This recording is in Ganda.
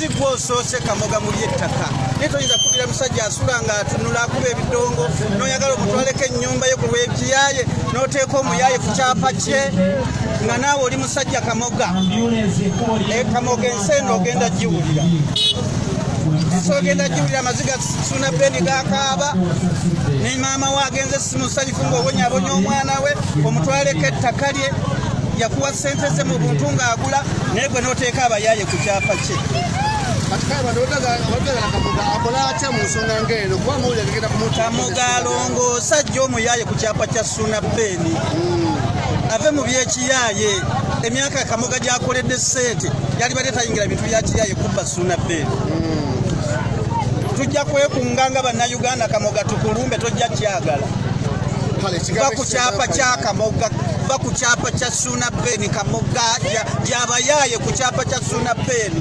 sigwa osoose Kamoga muli ettaka naye toyinza kubira musajja asula nga atunula akuba ebidongo n'oyagala omutwaleko ennyumba ye ku lw'ekiyaye n'oteeka omuyaye ku kyapa kye nga naawe oli musajja Kamoga. Kamoga ensi eno ogenda giwulira amaziga Ssuuna Ben gakaaba ne maama we agenze simusanyufu ng'obonyabonya omwana we omutwaleko ettaka lye yakuwa ssente ze mu buntu ng'agula naye gwe n'oteeka abayaaye ku kyapa kye. Kamoga alongoosa ajja omuyaaye ku kyapa kya Ssuuna Ben ave mu by'ekiyaaye. Emyaka Kamoga gy'akoledde ssente yali badde tayingira bintu bya kiyaaye kubba Ssuuna Ben. Tujja kwekunga nga bannayuganda Kamoga tukulumbe tojja kyagala. Va ku kyapa kya Kamoga, va ku kyapa kya Ssuuna Ben. Kamoga gy'abayaaye ku kyapa kya Ssuuna Ben.